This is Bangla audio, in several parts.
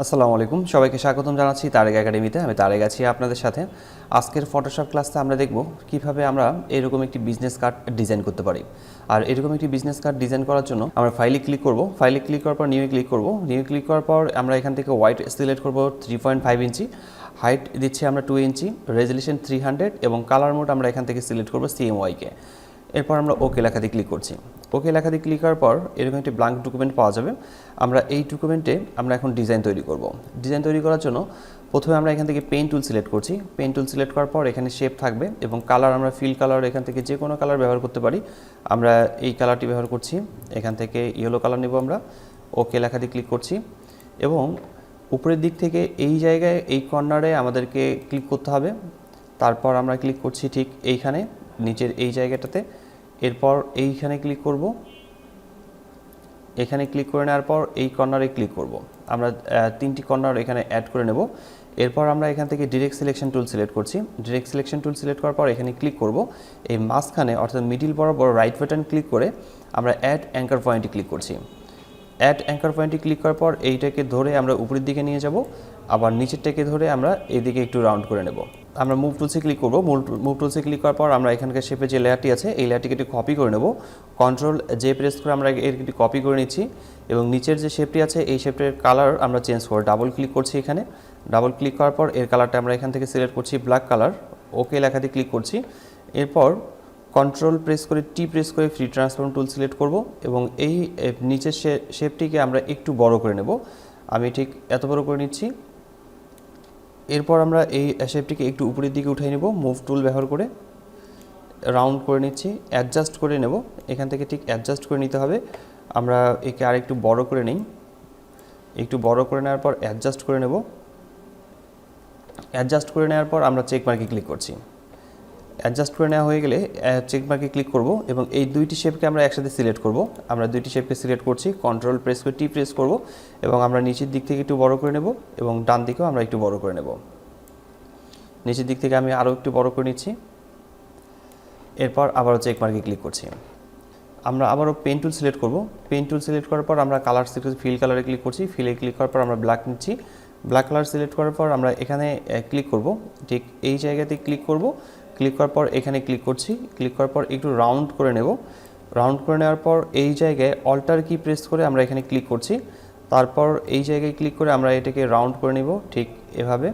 আসসালামু আলাইকুম, সবাইকে স্বাগতম জানাচ্ছি তারেক একাডেমিতে। আমি তারেক আছি আপনাদের সাথে। আজকের ফটোশপ ক্লাসে আমরা দেখব কিভাবে আমরা এরকম একটি বিজনেস কার্ড ডিজাইন করতে পারি। আর এরকম একটি বিজনেস কার্ড ডিজাইন করার জন্য আমরা ফাইলে ক্লিক করব। ফাইলে ক্লিক করার পর নিউ ক্লিক করব। নিউ ক্লিক করার পর আমরা এখান থেকে হোয়াইট সিলেক্ট করব 3.5 ইঞ্চি, হাইট দিচ্ছি আমরা 2 ইঞ্চি, রেজলিউশন 300 এবং কালার মোড আমরা এখান থেকে সিলেক্ট করব CMYকে। এরপর আমরা ওকে লেখাতে ক্লিক করছি। ওকে লেখাতে ক্লিক করার পর এরকম একটি ব্ল্যাঙ্ক ডকুমেন্ট পাওয়া যাবে। আমরা এই ডকুমেন্টে আমরা এখন ডিজাইন তৈরি করব। ডিজাইন তৈরি করার জন্য প্রথমে আমরা এখান থেকে পেন টুল সিলেক্ট করছি। পেন টুল সিলেক্ট করার পর এখানে শেপ থাকবে এবং কালার আমরা ফিল কালার এখান থেকে যে কোনো কালার ব্যবহার করতে পারি। আমরা এই কালারটি ব্যবহার করছি, এখান থেকে ইয়েলো কালার নেব আমরা। ওকে লেখাতে ক্লিক করছি এবং উপরের দিক থেকে এই জায়গায় এই কর্নারে আমাদেরকে ক্লিক করতে হবে। তারপর আমরা ক্লিক করছি ঠিক এইখানে নিচের এই জায়গাটাতে। এরপর এইখানে ক্লিক করব। এখানে ক্লিক করে নেওয়ার পর এই কর্নারে ক্লিক করব। আমরা 3টি কর্নার এখানে অ্যাড করে নেব। এরপর আমরা এখান থেকে ডিরেক্ট সিলেকশন টুল সিলেক্ট করছি। ডিরেক্ট সিলেকশন টুল সিলেক্ট করার পর এখানে ক্লিক করব। এই মাঝখানে অর্থাৎ মিডিল বরাবর রাইট বাটন ক্লিক করে আমরা অ্যাড অ্যাঙ্কার পয়েন্টে ক্লিক করছি। অ্যাড অ্যাঙ্কার পয়েন্টে ক্লিক করার পর এইটাকে ধরে আমরা উপরের দিকে নিয়ে যাব, আবার নিচেরটাকে ধরে আমরা এদিকে একটু রাউন্ড করে নেব। আমরা মুভ টুলসে ক্লিক করব। মুভ টুলসে ক্লিক করার পর আমরা এখানকার শেপে যে লেয়ারটি আছে এই লেয়ারটিকে একটু কপি করে নেব। কন্ট্রোল জে প্রেস করে আমরা এর একটু কপি করে নিচ্ছি এবং নিচের যে শেপটি আছে এই শেপটির কালার আমরা চেঞ্জ করে ডাবল ক্লিক করছি। এখানে ডাবল ক্লিক করার পর এর কালারটা আমরা এখান থেকে সিলেক্ট করছি ব্ল্যাক কালার। ওকে লেখাতে ক্লিক করছি। এরপর কন্ট্রোল প্রেস করে টি প্রেস করে ফ্রি ট্রান্সফর্ম টুল সিলেক্ট করব এবং এই নিচের শেপটিকে আমরা একটু বড় করে নেব। আমি ঠিক এত বড় করে নিচ্ছি। এরপর আমরা এই শেপটিকে একটু উপরের দিকে উঠিয়ে নেব মুভ টুল ব্যবহার করে, রাউন্ড করে নিচ্ছি, অ্যাডজাস্ট করে নেব। এখান থেকে ঠিক অ্যাডজাস্ট করে নিতে হবে। আমরা একে আর একটু বড় করে নিই। একটু বড় করে নেওয়ার পর অ্যাডজাস্ট করে নেব। অ্যাডজাস্ট করে নেওয়ার পর আমরা চেক মার্কে ক্লিক করছি। অ্যাডজাস্ট করে নেওয়া হয়ে গেলে চেক মার্কে ক্লিক করব এবং এই দুইটি শেপকে আমরা একসাথে সিলেক্ট করব। আমরা দুইটি শেপকে সিলেক্ট করছি, কন্ট্রোল প্রেস করে টি প্রেস করব এবং আমরা নিচের দিক থেকে একটু বড় করে নেব এবং ডান দিকেও আমরা একটু বড় করে নেব। নিচের দিক থেকে আমি আরও একটু বড় করে নিচ্ছি। এরপর আবারও চেক মার্কে ক্লিক করছি। আমরা আবারও পেন টুল সিলেক্ট করব। পেন টুল সিলেক্ট করার পর আমরা কালার সিলেক্ট ফিল কালারে ক্লিক করছি। ফিলে ক্লিক করার পর আমরা ব্ল্যাক নিচ্ছি। ব্ল্যাক কালার সিলেক্ট করার পর আমরা এখানে ক্লিক করব, ঠিক এই জায়গাতে ক্লিক করব। ক্লিক করার পর এখানে ক্লিক করছি। ক্লিক করার পর একটু রাউন্ড করে নেব। রাউন্ড করে নেওয়ার পর এই জায়গায় অল্টার কি প্রেস করে আমরা এখানে ক্লিক করছি। তারপর এই জায়গায় ক্লিক করে আমরা এটাকে রাউন্ড করে নেব ঠিক এভাবে।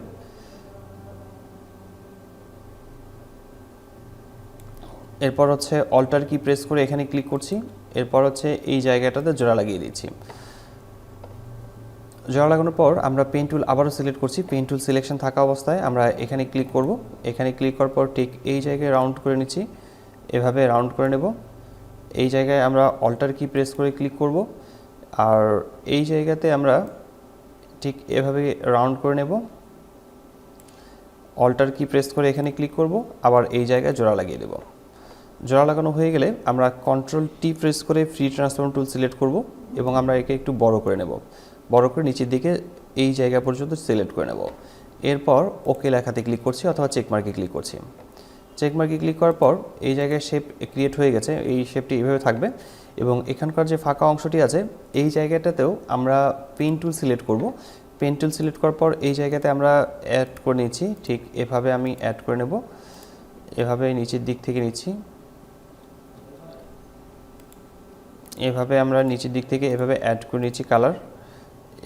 এরপর হচ্ছে অল্টার কি প্রেস করে এখানে ক্লিক করছি। এরপর হচ্ছে এই জায়গাটাতে জোড়া লাগিয়ে দিচ্ছি। জোড়া লাগানোর পর আমরা পেন টুল আবারও সিলেক্ট করছি। পেন টুল সিলেকশন থাকা অবস্থায় আমরা এখানে ক্লিক করব। এখানে ক্লিক করার পর ঠিক এই জায়গায় রাউন্ড করে নিচ্ছি, এভাবে রাউন্ড করে নেব। এই জায়গায় আমরা অল্টার কি প্রেস করে ক্লিক করব আর এই জায়গাতে আমরা ঠিক এভাবে রাউন্ড করে নেব। অল্টার কি প্রেস করে এখানে ক্লিক করব, আবার এই জায়গায় জোড়া লাগিয়ে দেব। জোড়া লাগানো হয়ে গেলে আমরা কন্ট্রোল টি প্রেস করে ফ্রি ট্রান্সফর্ম টুল সিলেক্ট করব এবং আমরা একে একটু বড় করে নেব। বড় করে নিচের দিকে এই জায়গা পর্যন্ত সিলেক্ট করে নেব। এরপর ওকে লেখাতে ক্লিক করছি অথবা চেক মার্কে ক্লিক করছি। চেক মার্কে ক্লিক করার পর এই জায়গায় শেপ ক্রিয়েট হয়ে গেছে। এই শেপটি এইভাবে থাকবে এবং এখানকার যে ফাঁকা অংশটি আছে এই জায়গাটাতেও আমরা পেন টুল সিলেক্ট করব। পেন টুল সিলেক্ট করার পর এই জায়গাতে আমরা অ্যাড করে নিচ্ছি, ঠিক এভাবে আমি অ্যাড করে নেব। এভাবে নিচের দিক থেকে নিচ্ছি, এভাবে আমরা নিচের দিক থেকে এভাবে অ্যাড করে নিচ্ছি কালার।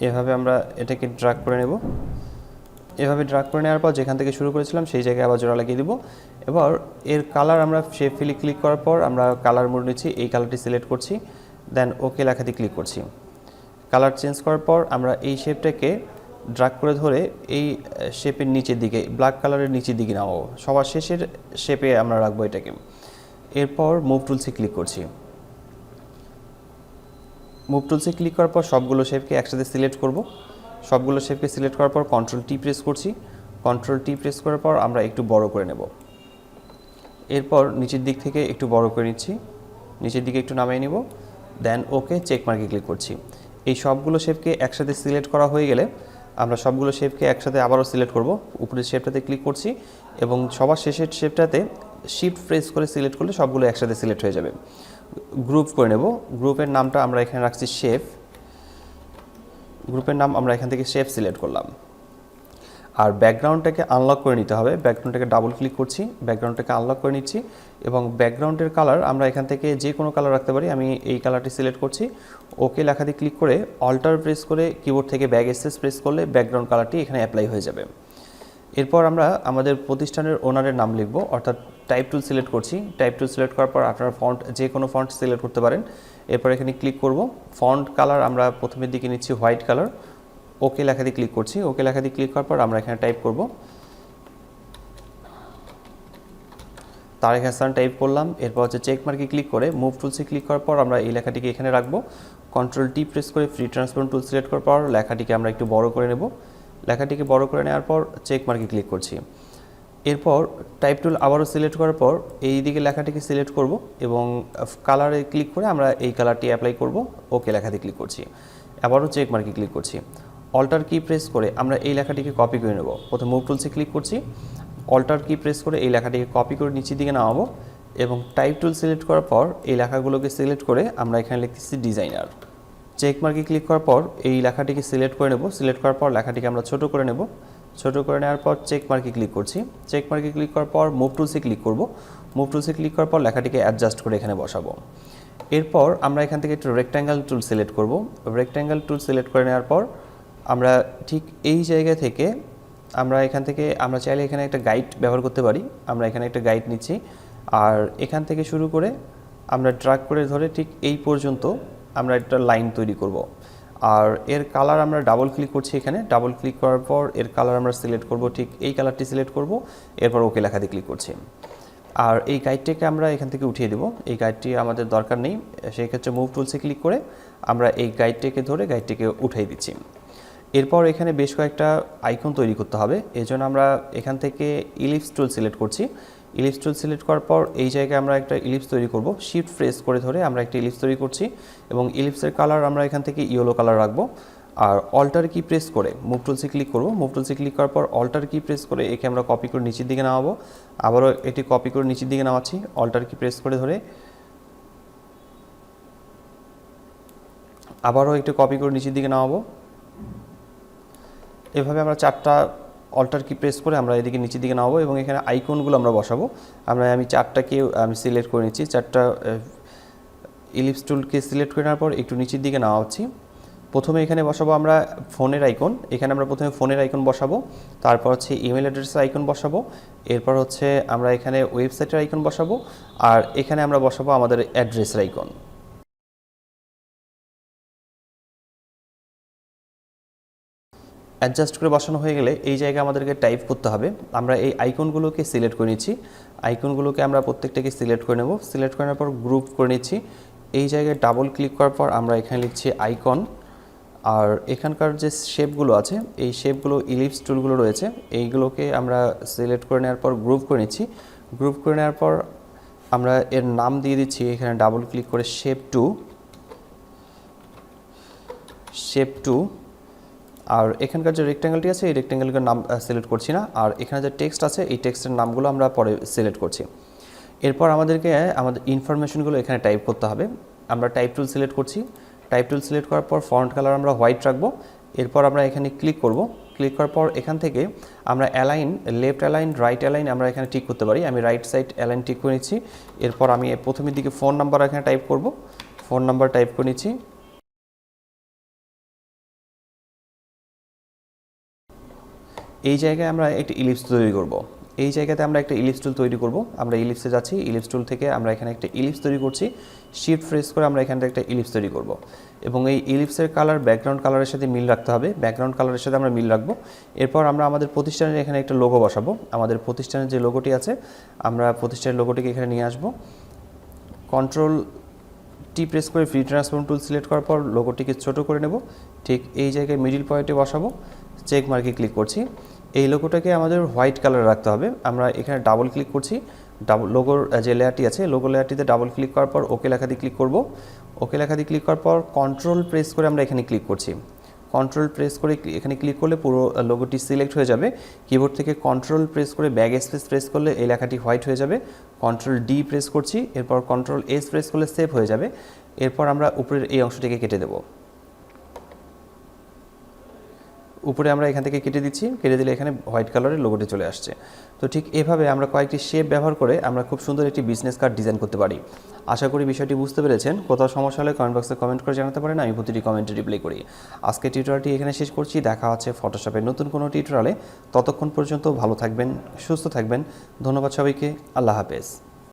এভাবে আমরা এটাকে ড্র্যাগ করে নেব। এভাবে ড্র্যাগ করে নেওয়ার পর যেখান থেকে শুরু করেছিলাম সেই জায়গায় আবার জোড়া লাগিয়ে দেব। এবার এর কালার আমরা শেপ ফিলে ক্লিক করার পর আমরা কালার মোড নিচ্ছি, এই কালারটি সিলেক্ট করছি, দেন ওকে লেখাতে ক্লিক করছি। কালার চেঞ্জ করার পর আমরা এই শেপটাকে ড্র্যাগ করে ধরে এই শেপের নিচের দিকে ব্ল্যাক কালারের নিচের দিকে নামাবো, সবার শেষের শেপে আমরা রাখবো এটাকে। এরপর মুভ টুলসে ক্লিক করছি। মুভ টুলসে ক্লিক করার পর সবগুলো শেপকে একসাথে সিলেক্ট করব। সবগুলো শেপকে সিলেক্ট করার পর কন্ট্রোল টি প্রেস করছি। কন্ট্রোল টি প্রেস করার পর আমরা একটু বড় করে নেব। এরপর নিচের দিক থেকে একটু বড় করে নিচ্ছি, নিচের দিকে একটু নামিয়ে নেব, দেন ওকে চেক মার্কে ক্লিক করছি। এই সবগুলো শেপকে একসাথে সিলেক্ট করা হয়ে গেলে আমরা সবগুলো শেপকে একসাথে আবারও সিলেক্ট করব। উপরের শেপটাতে ক্লিক করছি এবং সবার শেষের শেপটাতে শিফট প্রেস করে সিলেক্ট করলে সবগুলো একসাথে সিলেক্ট হয়ে যাবে। গ্রুপ করে নেব। গ্রুপের নামটা আমরা এখানে রাখছি শেপ। গ্রুপের নাম আমরা এখান থেকে শেপ সিলেক্ট করলাম। আর ব্যাকগ্রাউন্ডটাকে আনলক করে নিতে হবে, ব্যাকগ্রাউন্ডটাকে ডাবল ক্লিক করছি, ব্যাকগ্রাউন্ডটাকে আনলক করে নিচ্ছি এবং ব্যাকগ্রাউন্ডের কালার আমরা এখান থেকে যে কোনো কালার রাখতে পারি। আমি এই কালারটি সিলেক্ট করছি, ওকে লেখা দিয়ে ক্লিক করে অল্টার প্রেস করে কিবোর্ড থেকে ব্যাক স্পেস প্রেস করলে ব্যাকগ্রাউন্ড কালারটি এখানে অ্যাপ্লাই হয়ে যাবে। এরপর আমরা আমাদের প্রতিষ্ঠানের ওনারের নাম লিখব, অর্থাৎ টাইপ টুল সিলেক্ট করছি। টাইপ টুল সিলেক্ট করার পর আপনারা ফন্ট যে কোনো ফন্ট সিলেক্ট করতে পারেন। এরপর এখানে ক্লিক করব, ফন্ট কালার আমরা প্রথমের দিকে নিচ্ছি হোয়াইট কালার, ওকে লেখা দিয়ে ক্লিক করছি। ওকে লেখা দিয়ে ক্লিক করার পর আমরা এখানে টাইপ করব তারেক হাসান, টাইপ করলাম। এরপর হচ্ছে চেক মার্কে ক্লিক করে মুভ টুলসে ক্লিক করার পর আমরা এই লেখাটিকে এখানে রাখবো। কন্ট্রোল টি প্রেস করে ফ্রি ট্রান্সফর্ম টুল সিলেক্ট করার পর লেখাটিকে আমরা একটু বড় করে নেব। লেখাটিকে বড় করে নেওয়ার পর চেক মার্কে ক্লিক করছি। এরপর টাইপ টুল আবারও সিলেক্ট করার পর এই দিকে লেখাটিকে সিলেক্ট করব এবং কালারে ক্লিক করে আমরা এই কালারটি অ্যাপ্লাই করব। ওকে লেখাতে ক্লিক করছি, আবারও চেক মার্কে ক্লিক করছি। অল্টার কি প্রেস করে আমরা এই লেখাটিকে কপি করে নেব। প্রথমে মুভ টুলসে ক্লিক করছি, অল্টার কি প্রেস করে এই লেখাটিকে কপি করে নিচের দিকে নামাবো এবং টাইপ টুল সিলেক্ট করার পর এই লেখাগুলোকে সিলেক্ট করে আমরা এখানে লিখতেছি ডিজাইনার। চেক মার্কে ক্লিক করার পর এই লেখাটিকে সিলেক্ট করে নেব। সিলেক্ট করার পর লেখাটিকে আমরা ছোট করে নেব। ছোট করে নেওয়ার পর চেক মার্কে ক্লিক করছি। চেক মার্কে ক্লিক করার পর মুভ টুলসে ক্লিক করব। মুভ টুলসে ক্লিক করার পর লেখাটিকে অ্যাডজাস্ট করে এখানে বসাবো। এরপর আমরা এখান থেকে একটু রেক্ট্যাঙ্গেল টুল সিলেক্ট করব। রেক্ট্যাঙ্গেল টুল সিলেক্ট করে নেওয়ার পর আমরা ঠিক এই জায়গা থেকে আমরা এখান থেকে আমরা চাইলে এখানে একটা গাইড ব্যবহার করতে পারি। আমরা এখানে একটা গাইড নিচ্ছি আর এখান থেকে শুরু করে আমরা ড্র্যাগ করে ধরে ঠিক এই পর্যন্ত আমরা একটা লাইন তৈরি করব। আর এর কালার আমরা ডাবল ক্লিক করছি, এখানে ডাবল ক্লিক করার পর এর কালার আমরা সিলেক্ট করব, ঠিক এই কালারটি সিলেক্ট করব। এরপর ওকে লেখাতে ক্লিক করছি আর এই গাইডটিকে আমরা এখান থেকে উঠিয়ে দেব। এই গাইডটি আমাদের দরকার নেই, সেই ক্ষেত্রে মুভ টুলসে ক্লিক করে আমরা এই গাইডটিকে ধরে গাইডটিকে উঠিয়ে দিচ্ছি। এরপর এখানে বেশ কয়েকটা আইকন তৈরি করতে হবে, এজন্য আমরা এখান থেকে ইলিপস টুল সিলেক্ট করছি। ইলিপস টুল সিলেক্ট করার পর এই জায়গায় আমরা একটা ইলিপস তৈরি করব। শিফট প্রেস করে ধরে আমরা একটা ইলিপস তৈরি করছি এবং ইলিপসের কালার আমরা এখান থেকে ইয়েলো কালার রাখবো। আর অল্টার কি প্রেস করে মুভ টুলসে ক্লিক করব। মুভ টুলসে ক্লিক করার পর অল্টার কি প্রেস করে একে আমরা কপি করে নিচের দিকে নামাবো। আবারও এটি কপি করে নিচের দিকে নামাচ্ছি, অল্টার কি প্রেস করে ধরে আবারও একটু কপি করে নিচের দিকে নামাবো। এভাবে আমরা চারটা অল্টার কি প্রেস করে আমরা এদিকে নিচের দিকে নামাবো এবং এখানে আইকনগুলো আমরা বসাবো। আমি চারটাকে আমি সিলেক্ট করে নিচ্ছি, চারটা ইলিপস টুলকে সিলেক্ট করে নেওয়ার পর একটু নিচের দিকে নামাচ্ছি। প্রথমে এখানে বসাবো আমরা ফোনের আইকন, এখানে আমরা প্রথমে ফোনের আইকন বসাবো, তারপর হচ্ছে ইমেল অ্যাড্রেসের আইকন বসাবো, এরপর হচ্ছে আমরা এখানে ওয়েবসাইটের আইকন বসাবো আর এখানে আমরা বসাবো আমাদের অ্যাড্রেসের আইকন। অ্যাডজাস্ট করে বসানো হয়ে গেলে এই জায়গায় আমাদেরকে টাইপ করতে হবে। আমরা এই আইকনগুলোকে সিলেক্ট করে নিচ্ছি, আইকনগুলোকে আমরা প্রত্যেকটাকে সিলেক্ট করে নেব। সিলেক্ট করে নেওয়ার পর গ্রুপ করে নিচ্ছি। এই জায়গায় ডাবল ক্লিক করার পর আমরা এখানে লিখছি আইকন। আর এখানকার যে শেপগুলো আছে এই শেপগুলো ইলিপস টুলগুলো রয়েছে এইগুলোকে আমরা সিলেক্ট করে নেওয়ার পর গ্রুপ করে নিচ্ছি। গ্রুপ করে নেওয়ার পর আমরা এর নাম দিয়ে দিচ্ছি এখানে ডাবল ক্লিক করে শেপ টু। আর এখানকার যে রেক্ট্যাঙ্গেলটি আছে এই রেক্ট্যাঙ্গেলের নাম সিলেক্ট করছি না, আর এখানে যে টেক্সট আছে এই টেক্সটের নামগুলো আমরা পরে সিলেক্ট করছি। এরপর আমাদেরকে আমাদের ইনফরমেশনগুলো এখানে টাইপ করতে হবে। আমরা টাইপ টুল সিলেক্ট করছি, টাইপ টুল সিলেক্ট করার পর ফন্ট কালার আমরা হোয়াইট রাখবো। এরপর আমরা এখানে ক্লিক করব, ক্লিক করার পর এখান থেকে আমরা align, left align, right align আমরা এখানে ঠিক করতে পারি। আমি রাইট সাইড অ্যালাইন ঠিক করে নিচ্ছি। এরপর আমি প্রথমের দিকে ফোন নাম্বার এখানে টাইপ করব, ফোন নাম্বার টাইপ করে নিচ্ছি। এই জায়গায় আমরা একটি ইলিপস তৈরি করব। এই জায়গাতে আমরা একটা ইলিপস টুল তৈরি করব। আমরা ইলিপসে যাচ্ছি, ইলিপস টুল থেকে আমরা এখানে একটা ইলিপস তৈরি করছি। শিফট প্রেস করে আমরা এখানে একটা ইলিপস তৈরি করব এবং এই ইলিপসের কালার ব্যাকগ্রাউন্ড কালারের সাথে মিল রাখতে হবে, ব্যাকগ্রাউন্ড কালারের সাথে আমরা মিল রাখবো। এরপর আমরা আমাদের প্রতিষ্ঠানের এখানে একটা লোগো বসাবো। আমাদের প্রতিষ্ঠানের যে লোগোটি আছে আমরা প্রতিষ্ঠানের লোগোটিকে এখানে নিয়ে আসবো। কন্ট্রোল টি প্রেস করে ফ্রি ট্রান্সফর্ম টুল সিলেক্ট করার পর লোগোটিকে ছোট করে নেব, ঠিক এই জায়গায় মিডিল পয়েন্টে বসাবো। চেক মার্কে ক্লিক করছি। এই লোগোটাকে আমাদের হোয়াইট কালার রাখতে হবে। আমরা এখানে ডাবল ক্লিক করছি, লোগোর যে লেয়ারটি আছে লোগো লেয়ারটিতে ডাবল ক্লিক করার পর ওকে লেখা দিয়ে ক্লিক করব। ওকে লেখা দিয়ে ক্লিক করার পর কন্ট্রোল প্রেস করে আমরা এখানে ক্লিক করছি। কন্ট্রোল প্রেস করে এখানে ক্লিক করলে পুরো লোগোটি সিলেক্ট হয়ে যাবে। কিবোর্ড থেকে কন্ট্রোল প্রেস করে ব্যাক স্পেস প্রেস করলে এই লেখাটি হোয়াইট হয়ে যাবে। কন্ট্রোল ডি প্রেস করছি, এরপর কন্ট্রোল এস প্রেস করলে সেভ হয়ে যাবে। এরপর আমরা উপরের এই অংশটিকে কেটে দেব। উপরে আমরা এখান থেকে কেটে দিচ্ছি, কেটে দিলে এখানে হোয়াইট কালারের লোগোটি চলে আসছে। তো ঠিক এভাবে আমরা কয়েকটি শেপ ব্যবহার করে আমরা খুব সুন্দর একটি বিজনেস কার্ড ডিজাইন করতে পারি। আশা করি বিষয়টি বুঝতে পেরেছেন। কোথাও সমস্যা হলে কমেন্ট বক্সে কমেন্ট করে জানাতে পারেন, আমি প্রতিটি কমেন্টে রিপ্লাই করি। আজকে টিউটোরিয়ালটি এখানে শেষ করছি। দেখা হচ্ছে ফটোশপের নতুন কোনো টিউটোরিয়ালে। ততক্ষণ পর্যন্ত ভালো থাকবেন, সুস্থ থাকবেন। ধন্যবাদ সবাইকে। আল্লাহ হাফেজ।